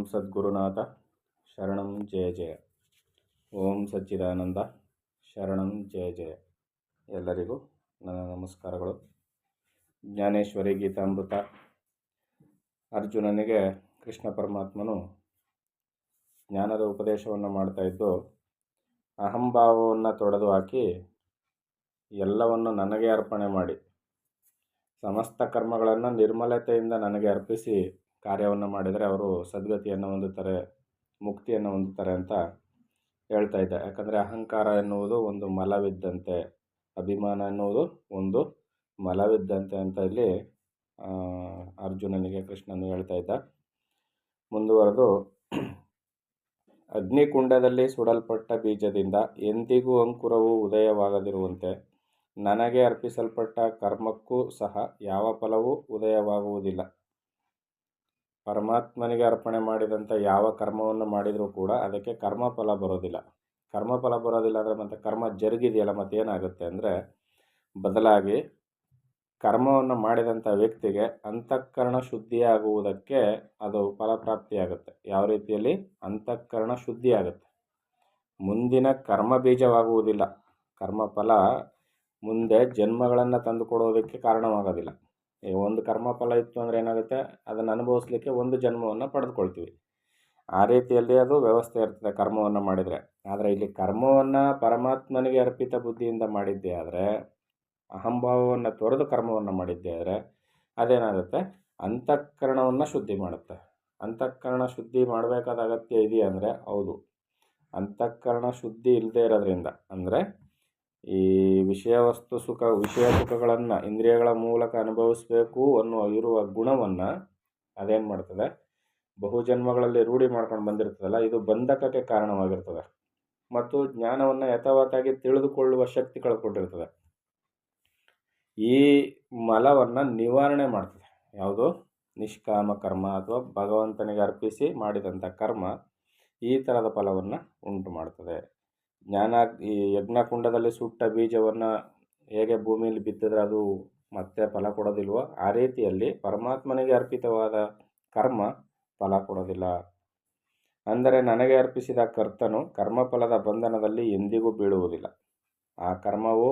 ಸದ್ಗುರುನಾಥ ಶರಣಂ ಜಯ ಜಯ. ಓಂ ಸಚ್ಚಿದಾನಂದ ಶರಣಂ ಜಯ ಜಯ. ಎಲ್ಲರಿಗೂ ನನ್ನ ನಮಸ್ಕಾರಗಳು. ಜ್ಞಾನೇಶ್ವರಿ ಗೀತಾಮೃತ. ಅರ್ಜುನನಿಗೆ ಕೃಷ್ಣ ಪರಮಾತ್ಮನು ಜ್ಞಾನದ ಉಪದೇಶವನ್ನು ಮಾಡ್ತಾ ಇದ್ದು, ಅಹಂಭಾವವನ್ನು ತೊಡೆದು ಹಾಕಿ ಎಲ್ಲವನ್ನು ನನಗೆ ಅರ್ಪಣೆ ಮಾಡಿ ಸಮಸ್ತ ಕರ್ಮಗಳನ್ನು ನಿರ್ಮಲತೆಯಿಂದ ನನಗೆ ಅರ್ಪಿಸಿ ಕಾರ್ಯವನ್ನು ಮಾಡಿದರೆ ಅವರು ಸದ್ಗತಿಯನ್ನು ಹೊಂದುತ್ತಾರೆ, ಮುಕ್ತಿಯನ್ನು ಹೊಂದುತ್ತಾರೆ ಅಂತ ಹೇಳ್ತಾ ಇದ್ದೆ. ಯಾಕಂದರೆ ಅಹಂಕಾರ ಎನ್ನುವುದು ಒಂದು ಮಲವಿದ್ದಂತೆ, ಅಭಿಮಾನ ಎನ್ನುವುದು ಒಂದು ಮಲವಿದ್ದಂತೆ ಅಂತ ಇಲ್ಲಿ ಅರ್ಜುನನಿಗೆ ಕೃಷ್ಣನು ಹೇಳ್ತಾ ಇದ್ದ. ಮುಂದುವರೆದು, ಅಗ್ನಿಕುಂಡದಲ್ಲಿ ಸುಡಲ್ಪಟ್ಟ ಬೀಜದಿಂದ ಎಂದಿಗೂ ಅಂಕುರವು ಉದಯವಾಗದಿರುವಂತೆ ನನಗೆ ಅರ್ಪಿಸಲ್ಪಟ್ಟ ಕರ್ಮಕ್ಕೂ ಸಹ ಯಾವ ಫಲವೂ ಉದಯವಾಗುವುದಿಲ್ಲ. ಪರಮಾತ್ಮನಿಗೆ ಅರ್ಪಣೆ ಮಾಡಿದಂಥ ಯಾವ ಕರ್ಮವನ್ನು ಮಾಡಿದರೂ ಕೂಡ ಅದಕ್ಕೆ ಕರ್ಮಫಲ ಬರೋದಿಲ್ಲ. ಕರ್ಮಫಲ ಬರೋದಿಲ್ಲ ಅಂದರೆ ಮತ್ತೆ ಕರ್ಮ ಜರುಗಿದೆಯಲ್ಲ, ಮತ್ತೇನಾಗುತ್ತೆ ಅಂದರೆ ಬದಲಾಗಿ ಕರ್ಮವನ್ನು ಮಾಡಿದಂಥ ವ್ಯಕ್ತಿಗೆ ಅಂತಃಕರಣ ಶುದ್ಧಿಯಾಗುವುದಕ್ಕೆ ಅದು ಫಲಪ್ರಾಪ್ತಿಯಾಗುತ್ತೆ. ಯಾವ ರೀತಿಯಲ್ಲಿ? ಅಂತಃಕರಣ ಶುದ್ಧಿಯಾಗುತ್ತೆ. ಮುಂದಿನ ಕರ್ಮ ಬೀಜವಾಗುವುದಿಲ್ಲ. ಕರ್ಮಫಲ ಮುಂದೆ ಜನ್ಮಗಳನ್ನು ತಂದುಕೊಡೋದಕ್ಕೆ ಕಾರಣವಾಗೋದಿಲ್ಲ. ಒಂದು ಕರ್ಮಫಲ ಇತ್ತು ಅಂದರೆ ಏನಾಗುತ್ತೆ, ಅದನ್ನು ಅನುಭವಿಸ್ಲಿಕ್ಕೆ ಒಂದು ಜನ್ಮವನ್ನು ಪಡೆದುಕೊಳ್ತೀವಿ. ಆ ರೀತಿಯಲ್ಲಿ ಅದು ವ್ಯವಸ್ಥೆ ಇರ್ತದೆ ಕರ್ಮವನ್ನು ಮಾಡಿದರೆ. ಆದರೆ ಇಲ್ಲಿ ಕರ್ಮವನ್ನು ಪರಮಾತ್ಮನಿಗೆ ಅರ್ಪಿತ ಬುದ್ಧಿಯಿಂದ ಮಾಡಿದ್ದೇ ಆದರೆ, ಅಹಂಭಾವವನ್ನು ತೊರೆದು ಕರ್ಮವನ್ನು ಮಾಡಿದ್ದೇ ಆದರೆ ಅದೇನಾಗುತ್ತೆ, ಅಂತಃಕರಣವನ್ನು ಶುದ್ಧಿ ಮಾಡುತ್ತೆ. ಅಂತಃಕರಣ ಶುದ್ಧಿ ಮಾಡಬೇಕಾದ ಅಗತ್ಯ ಇದೆಯಾ ಅಂದರೆ ಹೌದು. ಅಂತಃಕರಣ ಶುದ್ಧಿ ಇಲ್ಲದೆ ಇರೋದ್ರಿಂದ, ಅಂದರೆ ಈ ವಿಷಯ ಸುಖಗಳನ್ನು ಇಂದ್ರಿಯಗಳ ಮೂಲಕ ಅನುಭವಿಸಬೇಕು ಇರುವ ಗುಣವನ್ನು ಅದೇನು ಮಾಡ್ತದೆ, ಬಹುಜನ್ಮಗಳಲ್ಲಿ ರೂಢಿ ಮಾಡ್ಕೊಂಡು ಬಂದಿರ್ತದಲ್ಲ, ಇದು ಬಂಧಕಕ್ಕೆ ಕಾರಣವಾಗಿರ್ತದೆ ಮತ್ತು ಜ್ಞಾನವನ್ನು ಯಥಾವತ್ತಾಗಿ ತಿಳಿದುಕೊಳ್ಳುವ ಶಕ್ತಿ ಕಳ್ಕೊಂಡಿರ್ತದೆ. ಈ ಮಲವನ್ನು ನಿವಾರಣೆ ಮಾಡ್ತದೆ ಯಾವುದು? ನಿಷ್ಕಾಮ ಕರ್ಮ ಅಥವಾ ಭಗವಂತನಿಗೆ ಅರ್ಪಿಸಿ ಮಾಡಿದಂಥ ಕರ್ಮ ಈ ಥರದ ಫಲವನ್ನು ಉಂಟು ಮಾಡ್ತದೆ. ಈ ಯಜ್ಞಕುಂಡದಲ್ಲಿ ಸುಟ್ಟ ಬೀಜವನ್ನು ಹೇಗೆ ಭೂಮಿಯಲ್ಲಿ ಬಿತ್ತಿದ್ರೆ ಅದು ಮತ್ತೆ ಫಲ ಕೊಡೋದಿಲ್ವೋ, ಆ ರೀತಿಯಲ್ಲಿ ಪರಮಾತ್ಮನಿಗೆ ಅರ್ಪಿತವಾದ ಕರ್ಮ ಫಲ ಕೊಡೋದಿಲ್ಲ. ಅಂದರೆ ನನಗೆ ಅರ್ಪಿಸಿದ ಕರ್ತನು ಕರ್ಮಫಲದ ಬಂಧನದಲ್ಲಿ ಎಂದಿಗೂ ಬೀಳುವುದಿಲ್ಲ. ಆ ಕರ್ಮವು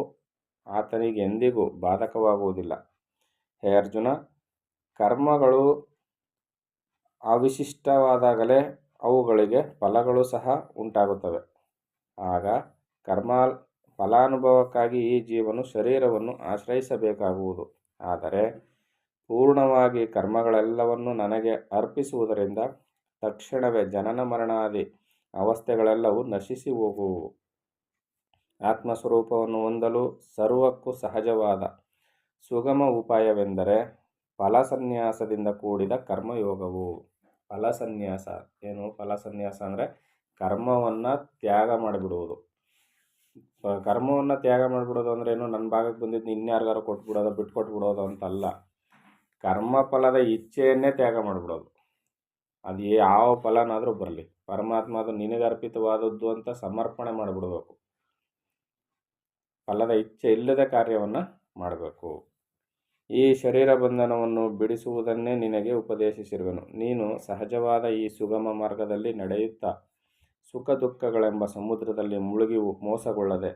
ಆತನಿಗೆ ಎಂದಿಗೂ ಬಾಧಕವಾಗುವುದಿಲ್ಲ. ಹೇ ಅರ್ಜುನ, ಕರ್ಮಗಳು ಅವಿಶಿಷ್ಟವಾದಾಗಲೇ ಅವುಗಳಿಗೆ ಫಲಗಳು ಸಹ ಉಂಟಾಗುತ್ತವೆ. ಆಗ ಫಲಾನುಭವಕ್ಕಾಗಿ ಈ ಜೀವನು ಶರೀರವನ್ನು ಆಶ್ರಯಿಸಬೇಕಾಗುವುದು. ಆದರೆ ಪೂರ್ಣವಾಗಿ ಕರ್ಮಗಳೆಲ್ಲವನ್ನು ನನಗೆ ಅರ್ಪಿಸುವುದರಿಂದ ತಕ್ಷಣವೇ ಜನನ ಮರಣಾದಿ ಅವಸ್ಥೆಗಳೆಲ್ಲವೂ ನಶಿಸಿ ಹೋಗುವು. ಆತ್ಮಸ್ವರೂಪವನ್ನು ಹೊಂದಲು ಸರ್ವಕ್ಕೂ ಸಹಜವಾದ ಸುಗಮ ಉಪಾಯವೆಂದರೆ ಫಲಸನ್ಯಾಸದಿಂದ ಕೂಡಿದ ಕರ್ಮಯೋಗವು. ಫಲಸನ್ಯಾಸ ಏನು? ಫಲಸನ್ಯಾಸ ಅಂದರೆ ಕರ್ಮವನ್ನು ತ್ಯಾಗ ಮಾಡಿಬಿಡುವುದು. ಕರ್ಮವನ್ನು ತ್ಯಾಗ ಮಾಡಿಬಿಡೋದು ಅಂದರೆ ಏನು? ನನ್ನ ಭಾಗಕ್ಕೆ ಬಂದಿದ್ದು ಇನ್ಯಾರಿಗಾರು ಕೊಟ್ಬಿಡೋದು, ಬಿಟ್ಕೊಟ್ಬಿಡೋದು ಅಂತಲ್ಲ. ಕರ್ಮಫಲದ ಇಚ್ಛೆಯನ್ನೇ ತ್ಯಾಗ ಮಾಡಿಬಿಡೋದು. ಅದು ಯಾವ ಫಲನಾದರೂ ಬರಲಿ, ಪರಮಾತ್ಮ ಅದು ನಿನಗೆ ಅರ್ಪಿತವಾದದ್ದು ಅಂತ ಸಮರ್ಪಣೆ ಮಾಡಿಬಿಡಬೇಕು. ಫಲದ ಇಚ್ಛೆ ಇಲ್ಲದ ಕಾರ್ಯವನ್ನು ಮಾಡಬೇಕು. ಈ ಶರೀರ ಬಂಧನವನ್ನು ಬಿಡಿಸುವುದನ್ನೇ ನಿನಗೆ ಉಪದೇಶಿಸಿರುವೆನು. ನೀನು ಸಹಜವಾದ ಈ ಸುಗಮ ಮಾರ್ಗದಲ್ಲಿ ನಡೆಯುತ್ತಾ ಸುಖ ದುಃಖಗಳೆಂಬ ಸಮುದ್ರದಲ್ಲಿ ಮುಳುಗಿ ಮೋಸಗೊಳ್ಳದೆ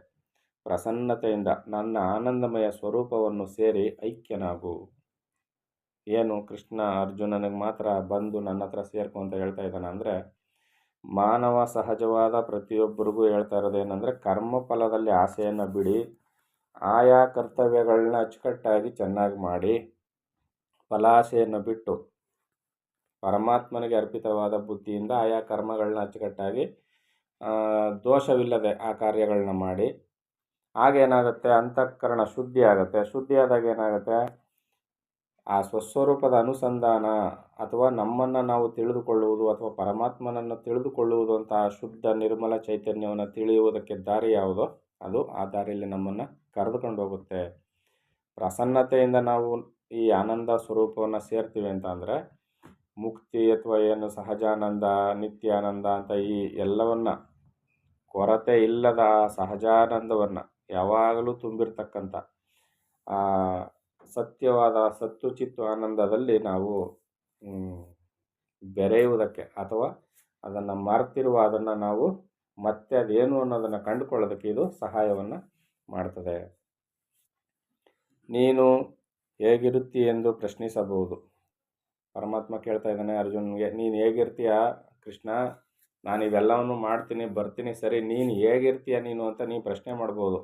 ಪ್ರಸನ್ನತೆಯಿಂದ ನನ್ನ ಆನಂದಮಯ ಸ್ವರೂಪವನ್ನು ಸೇರಿ ಐಕ್ಯನಾಗು. ಏನು ಕೃಷ್ಣ ಅರ್ಜುನನಿಗೆ ಮಾತ್ರ ಬಂದು ನನ್ನ ಹತ್ರ ಸೇರ್ಕೊ ಅಂತ ಹೇಳ್ತಾ ಇದ್ದಾನೆ ಅಂದರೆ, ಮಾನವ ಸಹಜವಾದ ಪ್ರತಿಯೊಬ್ಬರಿಗೂ ಹೇಳ್ತಾ ಇರೋದೇನೆಂದರೆ, ಕರ್ಮಫಲದಲ್ಲಿ ಆಸೆಯನ್ನು ಬಿಡಿ, ಆಯಾ ಕರ್ತವ್ಯಗಳನ್ನ ಅಚ್ಚುಕಟ್ಟಾಗಿ ಚೆನ್ನಾಗಿ ಮಾಡಿ ಫಲಾಸೆಯನ್ನು ಬಿಟ್ಟು ಪರಮಾತ್ಮನಿಗೆ ಅರ್ಪಿತವಾದ ಬುದ್ಧಿಯಿಂದ ಆಯಾ ಕರ್ಮಗಳನ್ನ ಅಚ್ಚುಕಟ್ಟಾಗಿ ದೋಷವಿಲ್ಲದೆ ಆ ಕಾರ್ಯಗಳನ್ನ ಮಾಡಿ. ಆಗೇನಾಗುತ್ತೆ, ಅಂತಃಕರಣ ಶುದ್ಧಿ ಆಗುತ್ತೆ. ಶುದ್ಧಿ ಆದಾಗ ಏನಾಗುತ್ತೆ, ಆ ಸ್ವಸ್ವರೂಪದ ಅನುಸಂಧಾನ ಅಥವಾ ನಮ್ಮನ್ನು ನಾವು ತಿಳಿದುಕೊಳ್ಳುವುದು ಅಥವಾ ಪರಮಾತ್ಮನನ್ನು ತಿಳಿದುಕೊಳ್ಳುವುದು ಅಂತ ಆ ಶುದ್ಧ ನಿರ್ಮಲ ಚೈತನ್ಯವನ್ನು ತಿಳಿಯುವುದಕ್ಕೆ ದಾರಿ ಯಾವುದೋ ಅದು ಆ ದಾರಿಯಲ್ಲಿ ನಮ್ಮನ್ನು ಕರೆದುಕೊಂಡು ಹೋಗುತ್ತೆ. ಪ್ರಸನ್ನತೆಯಿಂದ ನಾವು ಈ ಆನಂದ ಸ್ವರೂಪವನ್ನು ಸೇರ್ತೀವಿ ಅಂತ ಅಂದರೆ ಮುಕ್ತಿ ಅಥವಾ ಏನು ಸಹಜಾನಂದ, ನಿತ್ಯಾನಂದ ಅಂತ ಈ ಎಲ್ಲವನ್ನ ಕೊರತೆ ಇಲ್ಲದ ಸಹಜಾನಂದವನ್ನು ಯಾವಾಗಲೂ ತುಂಬಿರ್ತಕ್ಕಂಥ ಸತ್ಯವಾದ ಸತ್ತು ಚಿತ್ತು ಆನಂದದಲ್ಲಿ ನಾವು ಬೆರೆಯುವುದಕ್ಕೆ ಅಥವಾ ಅದನ್ನು ಮರೆತಿರುವ ಅದನ್ನು ನಾವು ಮತ್ತೆ ಅದೇನು ಅನ್ನೋದನ್ನು ಕಂಡುಕೊಳ್ಳೋದಕ್ಕೆ ಇದು ಸಹಾಯವನ್ನು ಮಾಡ್ತದೆ. ನೀನು ಹೇಗಿರುತ್ತಿ ಎಂದು ಪ್ರಶ್ನಿಸಬಹುದು. ಪರಮಾತ್ಮ ಕೇಳ್ತಾ ಇದ್ದಾನೆ ಅರ್ಜುನ್ಗೆ, ನೀನು ಹೇಗಿರ್ತೀಯ ಕೃಷ್ಣ, ನಾನು ಇವೆಲ್ಲವನ್ನು ಮಾಡ್ತೀನಿ ಬರ್ತೀನಿ, ಸರಿ ನೀನು ಹೇಗಿರ್ತೀಯ ನೀನು ಅಂತ ನೀನು ಪ್ರಶ್ನೆ ಮಾಡ್ಬೋದು.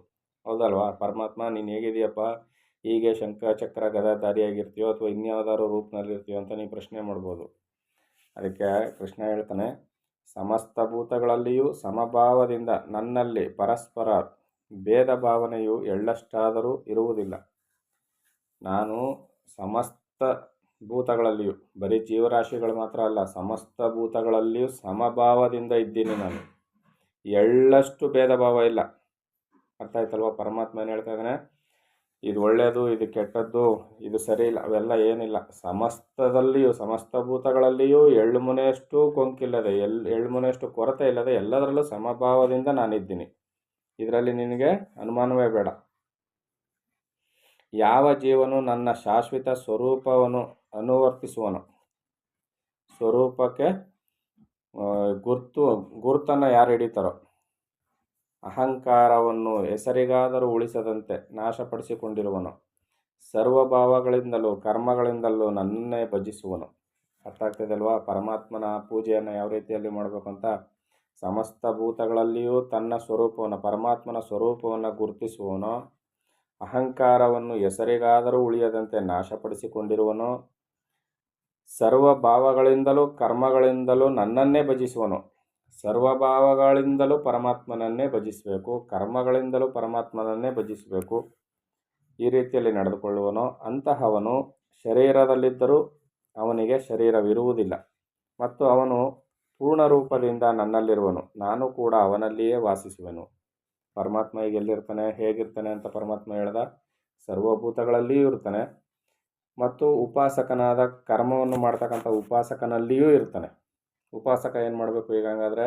ಹೌದಲ್ವಾ? ಪರಮಾತ್ಮ ನೀನು ಹೇಗಿದೆಯಪ್ಪ, ಹೀಗೆ ಶಂಖ ಚಕ್ರ ಗದಾಧಾರಿಯಾಗಿರ್ತೀಯೋ ಅಥವಾ ಇನ್ಯಾವುದಾದ್ರು ರೂಪದಲ್ಲಿರ್ತೀಯೋ ಅಂತ ನೀವು ಪ್ರಶ್ನೆ ಮಾಡ್ಬೋದು. ಅದಕ್ಕೆ ಕೃಷ್ಣ ಹೇಳ್ತಾನೆ, ಸಮಸ್ತ ಭೂತಗಳಲ್ಲಿಯೂ ಸಮಭಾವದಿಂದ ನನ್ನಲ್ಲಿ ಪರಸ್ಪರ ಭೇದ ಭಾವನೆಯು ಎಳ್ಳಷ್ಟಾದರೂ ಇರುವುದಿಲ್ಲ. ನಾನು ಸಮಸ್ತ ಭೂತಗಳಲ್ಲಿಯೂ, ಬರೀ ಜೀವರಾಶಿಗಳು ಮಾತ್ರ ಅಲ್ಲ, ಸಮಸ್ತ ಭೂತಗಳಲ್ಲಿಯೂ ಸಮಭಾವದಿಂದ ಇದ್ದೀನಿ. ನಾನು ಎಳ್ಳಷ್ಟು ಭೇದ ಭಾವ ಇಲ್ಲ. ಅರ್ಥ ಆಯ್ತಲ್ವ? ಪರಮಾತ್ಮ ಏನು ಹೇಳ್ತಾ ಇದ್ದಾನೆ, ಇದು ಒಳ್ಳೆಯದು, ಇದು ಕೆಟ್ಟದ್ದು, ಇದು ಸರಿ ಇಲ್ಲ, ಅವೆಲ್ಲ ಏನಿಲ್ಲ. ಸಮಸ್ತದಲ್ಲಿಯೂ, ಸಮಸ್ತ ಭೂತಗಳಲ್ಲಿಯೂ ಎಳ್ಳು ಮುನೆಯಷ್ಟು ಕೊಂಕಿಲ್ಲದೆ, ಎಳ್ಳು ಮುನೆಯಷ್ಟು ಕೊರತೆ ಇಲ್ಲದೆ ಎಲ್ಲದರಲ್ಲೂ ಸಮಭಾವದಿಂದ ನಾನಿದ್ದೀನಿ. ಇದರಲ್ಲಿ ನಿನಗೆ ಅನುಮಾನವೇ ಬೇಡ. ಯಾವ ಜೀವನು ನನ್ನ ಶಾಶ್ವತ ಸ್ವರೂಪವನ್ನು ಅನುವರ್ತಿಸುವನು, ಸ್ವರೂಪಕ್ಕೆ ಗುರುತನ್ನು ಯಾರು ಹಿಡಿತಾರೋ, ಅಹಂಕಾರವನ್ನು ಹೆಸರಿಗಾದರೂ ಉಳಿಸದಂತೆ ನಾಶಪಡಿಸಿಕೊಂಡಿರುವನು, ಸರ್ವಭಾವಗಳಿಂದಲೂ ಕರ್ಮಗಳಿಂದಲೂ ನನ್ನನ್ನೇ ಭಜಿಸುವನು. ಅರ್ಥ ಆಗ್ತದಲ್ವಾ? ಪರಮಾತ್ಮನ ಪೂಜೆಯನ್ನು ಯಾವ ರೀತಿಯಲ್ಲಿ ಮಾಡಬೇಕು ಅಂತ. ಸಮಸ್ತ ಭೂತಗಳಲ್ಲಿಯೂ ತನ್ನ ಸ್ವರೂಪವನ್ನು, ಪರಮಾತ್ಮನ ಸ್ವರೂಪವನ್ನು ಗುರುತಿಸುವವನು, ಅಹಂಕಾರವನ್ನು ಹೆಸರಿಗಾದರೂ ಉಳಿಯದಂತೆ ನಾಶಪಡಿಸಿಕೊಂಡಿರುವನು, ಸರ್ವಭಾವಗಳಿಂದಲೂ ಕರ್ಮಗಳಿಂದಲೂ ನನ್ನನ್ನೇ ಭಜಿಸುವನು. ಸರ್ವಭಾವಗಳಿಂದಲೂ ಪರಮಾತ್ಮನನ್ನೇ ಭಜಿಸಬೇಕು, ಕರ್ಮಗಳಿಂದಲೂ ಪರಮಾತ್ಮನನ್ನೇ ಭಜಿಸಬೇಕು. ಈ ರೀತಿಯಲ್ಲಿ ನಡೆದುಕೊಳ್ಳುವನು. ಅಂತಹವನು ಶರೀರದಲ್ಲಿದ್ದರೂ ಅವನಿಗೆ ಶರೀರವಿರುವುದಿಲ್ಲ ಮತ್ತು ಅವನು ಪೂರ್ಣ ರೂಪದಿಂದ ನನ್ನಲ್ಲಿರುವನು, ನಾನು ಕೂಡ ಅವನಲ್ಲಿಯೇ ವಾಸಿಸುವೆನು. ಪರಮಾತ್ಮ ಈಗ ಎಲ್ಲಿರ್ತಾನೆ, ಹೇಗಿರ್ತಾನೆ ಅಂತ ಪರಮಾತ್ಮ ಹೇಳ್ದ, ಸರ್ವಭೂತಗಳಲ್ಲಿಯೂ ಇರ್ತಾನೆ ಮತ್ತು ಉಪಾಸಕನಾದ ಕರ್ಮವನ್ನು ಮಾಡ್ತಕ್ಕಂಥ ಉಪಾಸಕನಲ್ಲಿಯೂ ಇರ್ತಾನೆ. ಉಪಾಸಕ ಏನು ಮಾಡಬೇಕು ಈಗ? ಹಂಗಾದರೆ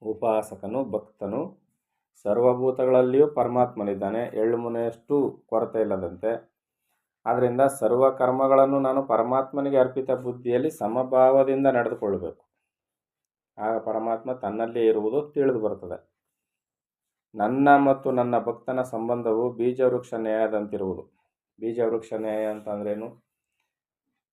ಉಪಾಸಕನು, ಭಕ್ತನು ಸರ್ವಭೂತಗಳಲ್ಲಿಯೂ ಪರಮಾತ್ಮನಿದ್ದಾನೆ, ಎಳ್ಳು ಮುನೆಯಷ್ಟು ಕೊರತೆ ಇಲ್ಲದಂತೆ. ಆದ್ದರಿಂದ ಸರ್ವ ಕರ್ಮಗಳನ್ನು ನಾನು ಪರಮಾತ್ಮನಿಗೆ ಅರ್ಪಿತ ಬುದ್ಧಿಯಲ್ಲಿ ಸಮಭಾವದಿಂದ ನಡೆದುಕೊಳ್ಳಬೇಕು. ಆಗ ಪರಮಾತ್ಮ ತನ್ನಲ್ಲೇ ಇರುವುದು ತಿಳಿದು ಬರುತ್ತದೆ. ನನ್ನ ಮತ್ತು ನನ್ನ ಭಕ್ತನ ಸಂಬಂಧವು ಬೀಜವೃಕ್ಷ ನ್ಯಾಯದಂತಿರುವುದು. ಬೀಜವೃಕ್ಷ ನ್ಯಾಯ ಅಂತಂದ್ರೇನು?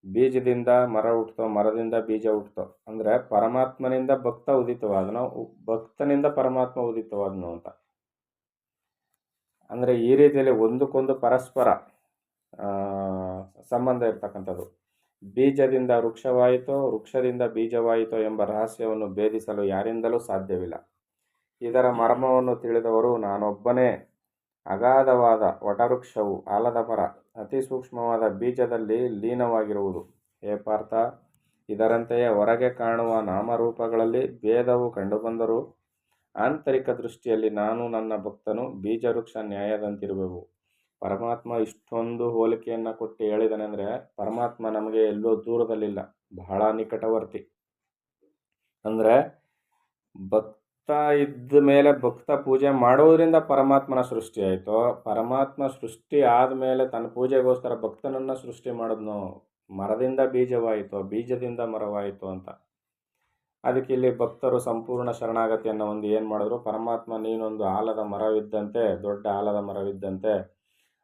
ಬೀಜದಿಂದ ಮರ ಹುಟ್ಟುತ್ತೋ, ಮರದಿಂದ ಬೀಜ ಹುಟ್ಟುತ್ತೋ. ಅಂದರೆ ಪರಮಾತ್ಮನಿಂದ ಭಕ್ತ ಉದಿತವಾದನೋ, ಭಕ್ತನಿಂದ ಪರಮಾತ್ಮ ಉದಿತವಾದನು ಅಂತ. ಅಂದರೆ ಈ ರೀತಿಯಲ್ಲಿ ಒಂದಕ್ಕೊಂದು ಪರಸ್ಪರ ಸಂಬಂಧ ಇರ್ತಕ್ಕಂಥದ್ದು. ಬೀಜದಿಂದ ವೃಕ್ಷವಾಯಿತೋ, ವೃಕ್ಷದಿಂದ ಬೀಜವಾಯಿತೋ ಎಂಬ ರಹಸ್ಯವನ್ನು ಭೇದಿಸಲು ಯಾರಿಂದಲೂ ಸಾಧ್ಯವಿಲ್ಲ. ಇದರ ಮರ್ಮವನ್ನು ತಿಳಿದವರು ನಾನೊಬ್ಬನೇ. ಅಗಾಧವಾದ ವಟವೃಕ್ಷವು, ಆಲದ ಮರ ಅತಿ ಸೂಕ್ಷ್ಮವಾದ ಬೀಜದಲ್ಲಿ ಲೀನವಾಗಿರುವುದು. ಹೇ ಪಾರ್ಥ, ಇದರಂತೆಯೇ ಹೊರಗೆ ಕಾಣುವ ನಾಮರೂಪಗಳಲ್ಲಿ ಭೇದವು ಕಂಡುಬಂದರೂ ಆಂತರಿಕ ದೃಷ್ಟಿಯಲ್ಲಿ ನಾನು ನನ್ನ ಭಕ್ತನು ಬೀಜವೃಕ್ಷ ನ್ಯಾಯದಂತಿರುವೆವು. ಪರಮಾತ್ಮ ಇಷ್ಟೊಂದು ಹೋಲಿಕೆಯನ್ನು ಕೊಟ್ಟು ಹೇಳಿದಾನೆ ಅಂದರೆ ಪರಮಾತ್ಮ ನಮಗೆ ಎಲ್ಲೋ ದೂರದಲ್ಲಿಲ್ಲ, ಬಹಳ ನಿಕಟವರ್ತಿ. ಅಂದರೆ ಭಕ್ತ ಇದ್ದ ಮೇಲೆ ಭಕ್ತ ಪೂಜೆ ಮಾಡೋದ್ರಿಂದ ಪರಮಾತ್ಮನ ಸೃಷ್ಟಿ ಆಯಿತು. ಪರಮಾತ್ಮ ಸೃಷ್ಟಿ ಆದಮೇಲೆ ತನ್ನ ಪೂಜೆಗೋಸ್ಕರ ಭಕ್ತನನ್ನು ಸೃಷ್ಟಿ ಮಾಡಿದ್ನು. ಮರದಿಂದ ಬೀಜವಾಯಿತು, ಬೀಜದಿಂದ ಮರವಾಯಿತು ಅಂತ. ಅದಕ್ಕೆ ಇಲ್ಲಿ ಭಕ್ತರು ಸಂಪೂರ್ಣ ಶರಣಾಗತಿಯನ್ನು ಹೊಂದಿ ಏನು ಮಾಡಿದ್ರು? ಪರಮಾತ್ಮ ನೀನೊಂದು ಆಲದ ಮರವಿದ್ದಂತೆ, ದೊಡ್ಡ ಆಲದ ಮರವಿದ್ದಂತೆ,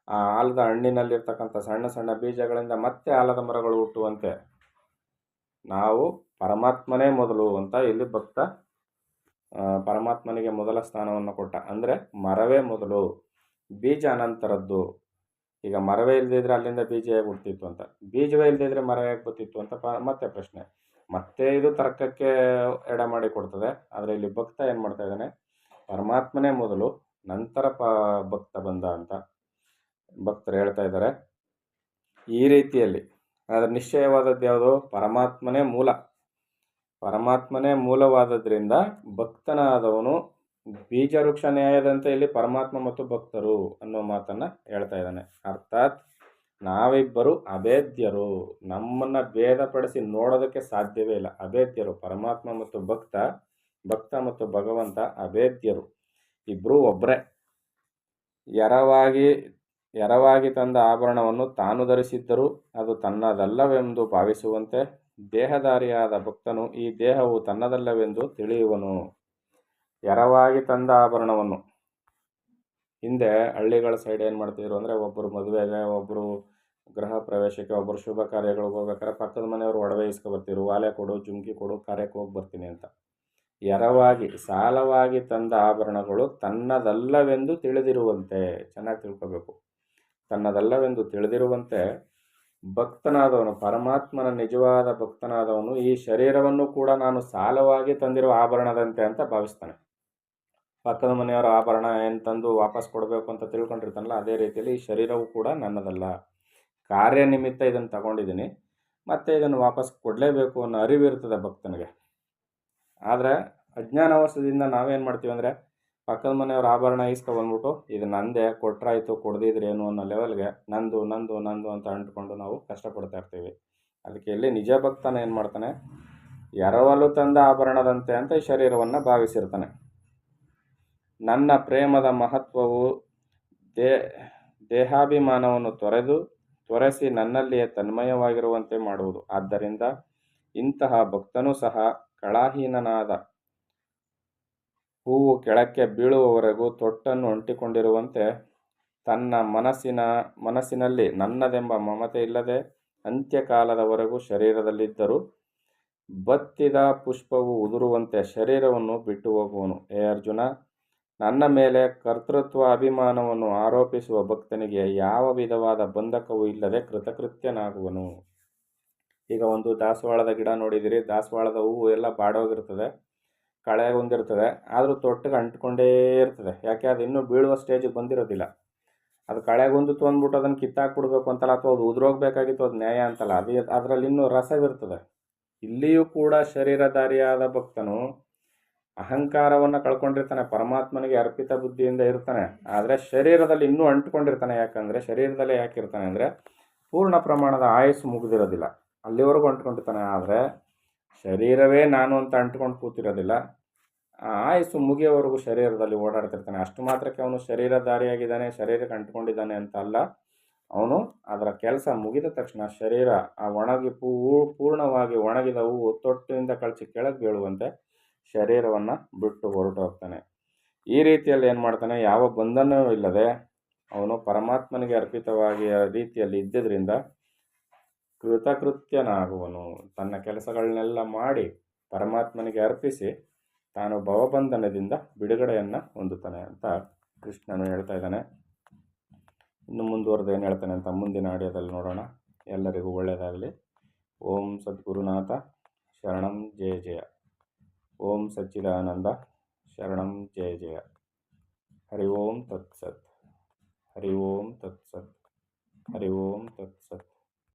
ಆ ಆಲದ ಹಣ್ಣಿನಲ್ಲಿರ್ತಕ್ಕಂಥ ಸಣ್ಣ ಸಣ್ಣ ಬೀಜಗಳಿಂದ ಮತ್ತೆ ಆಲದ ಮರಗಳು ಹುಟ್ಟುವಂತೆ ನಾವು ಪರಮಾತ್ಮನೇ ಮೊದಲು ಅಂತ ಇಲ್ಲಿ ಭಕ್ತ ಪರಮಾತ್ಮನಿಗೆ ಮೊದಲ ಸ್ಥಾನವನ್ನು ಕೊಟ್ಟ. ಅಂದರೆ ಮರವೇ ಮೊದಲು, ಬೀಜ ಅನಂತರದ್ದು. ಈಗ ಮರವೇ ಇಲ್ಲದಿದ್ರೆ ಅಲ್ಲಿಂದ ಬೀಜ ಹೇಗೆ ಹುಡ್ತಿತ್ತು ಅಂತ, ಬೀಜವೇ ಇಲ್ಲದಿದ್ರೆ ಮರ ಹೇಗೆ ಬರ್ತಿತ್ತು ಅಂತ ಮತ್ತೆ ಪ್ರಶ್ನೆ. ಮತ್ತೆ ಇದು ತರ್ಕಕ್ಕೆ ಎಡ ಮಾಡಿ ಕೊಡ್ತದೆ. ಆದರೆ ಇಲ್ಲಿ ಭಕ್ತ ಏನು ಮಾಡ್ತಾ ಇದ್ದಾನೆ? ಪರಮಾತ್ಮನೇ ಮೊದಲು, ನಂತರ ಭಕ್ತ ಬಂದ ಅಂತ ಭಕ್ತರು ಹೇಳ್ತಾ ಇದ್ದಾರೆ. ಈ ರೀತಿಯಲ್ಲಿ ಅದರ ನಿಶ್ಚಯವಾದದ್ದು ಯಾವುದು? ಪರಮಾತ್ಮನೇ ಮೂಲ. ಪರಮಾತ್ಮನೇ ಮೂಲವಾದದ್ರಿಂದ ಭಕ್ತನಾದವನು ಬೀಜವೃಕ್ಷ ನ್ಯಾಯದಂತೆ ಇಲ್ಲಿ ಪರಮಾತ್ಮ ಮತ್ತು ಭಕ್ತರು ಅನ್ನೋ ಮಾತನ್ನು ಹೇಳ್ತಾ ಇದ್ದಾನೆ. ಅರ್ಥಾತ್ ನಾವಿಬ್ಬರು ಅಭೇದ್ಯರು, ನಮ್ಮನ್ನು ಭೇದಪಡಿಸಿ ನೋಡೋದಕ್ಕೆ ಸಾಧ್ಯವೇ ಇಲ್ಲ. ಅಭೇದ್ಯರು ಪರಮಾತ್ಮ ಮತ್ತು ಭಕ್ತ, ಭಕ್ತ ಮತ್ತು ಭಗವಂತ ಅಭೇದ್ಯರು, ಇಬ್ಬರೂ ಒಬ್ಬರೇ. ಎರವಾಗಿ ತಂದ ಆಭರಣವನ್ನು ತಾನು ಧರಿಸಿದ್ದರೂ ಅದು ತನ್ನದಲ್ಲವೆಂದು ಭಾವಿಸುವಂತೆ ದೇಹಧಾರಿಯಾದ ಭಕ್ತನು ಈ ದೇಹವು ತನ್ನದಲ್ಲವೆಂದು ತಿಳಿಯುವನು. ಎರವಾಗಿ ತಂದ ಆಭರಣವನ್ನು, ಹಿಂದೆ ಹಳ್ಳಿಗಳ ಸೈಡ್ ಏನು ಮಾಡ್ತಿದ್ರು ಅಂದರೆ, ಒಬ್ಬರು ಮದುವೆಗೆ, ಒಬ್ಬರು ಗೃಹ ಪ್ರವೇಶಕ್ಕೆ, ಒಬ್ಬರು ಶುಭ ಕಾರ್ಯಗಳಿಗೆ ಹೋಗ್ಬೇಕಾದ್ರೆ ಪಕ್ಕದ ಮನೆಯವರು ಒಡವೆ ಇಸ್ಕೊಬರ್ತಿರು. ವಾಲೆ ಕೊಡು, ಜುಮ್ಕಿ ಕೊಡು, ಕಾರ್ಯಕ್ಕೆ ಹೋಗಿ ಬರ್ತೀನಿ ಅಂತ. ಎರವಾಗಿ ಸಾಲವಾಗಿ ತಂದ ಆಭರಣಗಳು ತನ್ನದಲ್ಲವೆಂದು ತಿಳಿದಿರುವಂತೆ, ಚೆನ್ನಾಗಿ ತಿಳ್ಕೋಬೇಕು, ತನ್ನದಲ್ಲವೆಂದು ತಿಳಿದಿರುವಂತೆ ಭಕ್ತನಾದವನು, ಪರಮಾತ್ಮನ ನಿಜವಾದ ಭಕ್ತನಾದವನು ಈ ಶರೀರವನ್ನು ಕೂಡ ನಾನು ಸಾಲವಾಗಿ ತಂದಿರುವ ಆಭರಣದಂತೆ ಅಂತ ಭಾವಿಸ್ತಾನೆ. ಪಕ್ಕದ ಮನೆಯವರ ಆಭರಣ ಏನು ತಂದು ವಾಪಸ್ ಕೊಡಬೇಕು ಅಂತ ತಿಳ್ಕೊಂಡಿರ್ತಾನಲ್ಲ, ಅದೇ ರೀತಿಯಲ್ಲಿ ಈ ಶರೀರವು ಕೂಡ ನನ್ನದಲ್ಲ, ಕಾರ್ಯನಿಮಿತ್ತ ಇದನ್ನು ತಗೊಂಡಿದ್ದೀನಿ, ಮತ್ತು ಇದನ್ನು ವಾಪಸ್ ಕೊಡಲೇಬೇಕು ಅನ್ನೋ ಅರಿವಿರ್ತದೆ ಭಕ್ತನಿಗೆ. ಆದರೆ ಅಜ್ಞಾನವಶದಿಂದ ನಾವೇನು ಮಾಡ್ತೀವಿ ಅಂದರೆ, ಪಕ್ಕದ ಮನೆಯವ್ರ ಆಭರಣ ಬಂದ್ಬಿಟ್ಟು ಇದು ನಂದೇ, ಕೊಟ್ರಾಯ್ತು, ಕೊಡದಿದ್ರೇನು ಅನ್ನೋ ಲೆವೆಲ್ಗೆ ನಂದು ನಂದು ನಂದು ಅಂತ ಅಂಟ್ಕೊಂಡು ನಾವು ಕಷ್ಟಪಡ್ತಾ ಇರ್ತೀವಿ. ಅದಕ್ಕೆ ಇಲ್ಲಿ ನಿಜ ಭಕ್ತನ ಏನು ಮಾಡ್ತಾನೆ, ಎರವಲು ತಂದ ಆಭರಣದಂತೆ ಅಂತ ಈ ಶರೀರವನ್ನು ಭಾವಿಸಿರ್ತಾನೆ. ನನ್ನ ಪ್ರೇಮದ ಮಹತ್ವವು ದೇಹಾಭಿಮಾನವನ್ನು ತೊರೆಸಿ ನನ್ನಲ್ಲಿಯೇ ತನ್ಮಯವಾಗಿರುವಂತೆ ಮಾಡುವುದು. ಆದ್ದರಿಂದ ಇಂತಹ ಭಕ್ತನೂ ಸಹ ಕಳಾಹೀನನಾದ ಹೂವು ಕೆಳಕ್ಕೆ ಬೀಳುವವರೆಗೂ ತೊಟ್ಟನ್ನು ಅಂಟಿಕೊಂಡಿರುವಂತೆ ತನ್ನ ಮನಸ್ಸಿನಲ್ಲಿ ನನ್ನದೆಂಬ ಮಮತೆ ಇಲ್ಲದೆ ಅಂತ್ಯಕಾಲದವರೆಗೂ ಶರೀರದಲ್ಲಿದ್ದರೂ ಬತ್ತಿದ ಪುಷ್ಪವು ಉದುರುವಂತೆ ಶರೀರವನ್ನು ಬಿಟ್ಟು ಹೋಗುವನು. ಹೇ ಅರ್ಜುನ, ನನ್ನ ಮೇಲೆ ಕರ್ತೃತ್ವ ಅಭಿಮಾನವನ್ನು ಆರೋಪಿಸುವ ಭಕ್ತನಿಗೆ ಯಾವ ವಿಧವಾದ ಬಂಧಕವೂ ಇಲ್ಲದೆ ಕೃತಕೃತ್ಯನಾಗುವನು. ಈಗ ಒಂದು ದಾಸವಾಳದ ಗಿಡ ನೋಡಿದಿರಿ, ದಾಸವಾಳದ ಹೂವು ಎಲ್ಲ ಬಾಡೋಗಿರ್ತದೆ, ಕಳೆ ಹೊಂದಿರ್ತದೆ, ಆದರೂ ತೊಟ್ಟಿಗೆ ಅಂಟ್ಕೊಂಡೇ ಇರ್ತದೆ. ಯಾಕೆ, ಅದು ಇನ್ನೂ ಬೀಳುವ ಸ್ಟೇಜಿಗೆ ಬಂದಿರೋದಿಲ್ಲ. ಅದು ಕಳೆಗೊಂದಿತು ಅಂದ್ಬಿಟ್ಟು ಅದನ್ನು ಕಿತ್ತಾಕ್ಬಿಡ್ಬೇಕು ಅಂತಲ್ಲ, ಅಥವಾ ಅದು ಉದುರೋಗ್ಬೇಕಾಗಿತ್ತು, ಅದು ನ್ಯಾಯ ಅಂತಲ್ಲ, ಅದರಲ್ಲಿ ಇನ್ನೂ ರಸವಿರ್ತದೆ. ಇಲ್ಲಿಯೂ ಕೂಡ ಶರೀರಧಾರಿಯಾದ ಭಕ್ತನು ಅಹಂಕಾರವನ್ನು ಕಳ್ಕೊಂಡಿರ್ತಾನೆ, ಪರಮಾತ್ಮನಿಗೆ ಅರ್ಪಿತ ಬುದ್ಧಿಯಿಂದ ಇರ್ತಾನೆ, ಆದರೆ ಶರೀರದಲ್ಲಿ ಇನ್ನೂ ಅಂಟ್ಕೊಂಡಿರ್ತಾನೆ. ಯಾಕಂದರೆ ಶರೀರದಲ್ಲೇ ಯಾಕಿರ್ತಾನೆ ಅಂದರೆ, ಪೂರ್ಣ ಪ್ರಮಾಣದ ಆಯುಸ್ಸು ಮುಗಿದಿರೋದಿಲ್ಲ, ಅಲ್ಲಿವರೆಗೂ ಅಂಟ್ಕೊಂಡಿರ್ತಾನೆ. ಆದರೆ ಶರೀರವೇ ನಾನು ಅಂತ ಅಂಟ್ಕೊಂಡು ಕೂತಿರೋದಿಲ್ಲ, ಆ ಆಯುಸ್ಸು ಮುಗಿಯೋವರೆಗೂ ಶರೀರದಲ್ಲಿ ಓಡಾಡ್ತಿರ್ತಾನೆ. ಅಷ್ಟು ಮಾತ್ರಕ್ಕೆ ಅವನು ಶರೀರಧಾರಿಯಾಗಿದ್ದಾನೆ, ಶರೀರಕ್ಕೆ ಅಂಟ್ಕೊಂಡಿದ್ದಾನೆ ಅಂತ ಅಲ್ಲ. ಅವನು ಅದರ ಕೆಲಸ ಮುಗಿದ ತಕ್ಷಣ ಶರೀರ ಆ ಪೂರ್ಣವಾಗಿ ಒಣಗಿದ ಹೂವು ತೊಟ್ಟಿನಿಂದ ಕಳಚಿ ಕೆಳಗೆ ಬೀಳುವಂತೆ ಶರೀರವನ್ನು ಬಿಟ್ಟು ಹೊರಟು ಹೋಗ್ತಾನೆ. ಈ ರೀತಿಯಲ್ಲಿ ಏನು ಮಾಡ್ತಾನೆ, ಯಾವ ಬಂಧನವೂ ಇಲ್ಲದೆ ಅವನು ಪರಮಾತ್ಮನಿಗೆ ಅರ್ಪಿತವಾಗಿ ರೀತಿಯಲ್ಲಿ ಇದ್ದಿದ್ದರಿಂದ ಕೃತಕೃತ್ಯನಾಗುವನು. ತನ್ನ ಕೆಲಸಗಳನ್ನೆಲ್ಲ ಮಾಡಿ ಪರಮಾತ್ಮನಿಗೆ ಅರ್ಪಿಸಿ ತಾನು ಭವಬಂಧನದಿಂದ ಬಿಡುಗಡೆಯನ್ನು ಹೊಂದುತ್ತಾನೆ ಅಂತ ಕೃಷ್ಣನು ಹೇಳ್ತಾ ಇದ್ದಾನೆ. ಇನ್ನು ಮುಂದುವರೆದು ಏನು ಹೇಳ್ತಾನೆ ಅಂತ ಮುಂದಿನ ಆಡಿಯೋದಲ್ಲಿ ನೋಡೋಣ. ಎಲ್ಲರಿಗೂ ಒಳ್ಳೆಯದಾಗಲಿ. ಓಂ ಸದ್ಗುರುನಾಥ ಶರಣಂ ಜಯ ಜಯ. ಓಂ ಸಚ್ಚಿದಾನಂದ ಶರಣಂ ಜಯ ಜಯ. ಹರಿ ಓಂ ತತ್ಸತ್. ಹರಿ ಓಂ ತತ್ಸತ್. ಹರಿ ಓಂ ತತ್ಸತ್.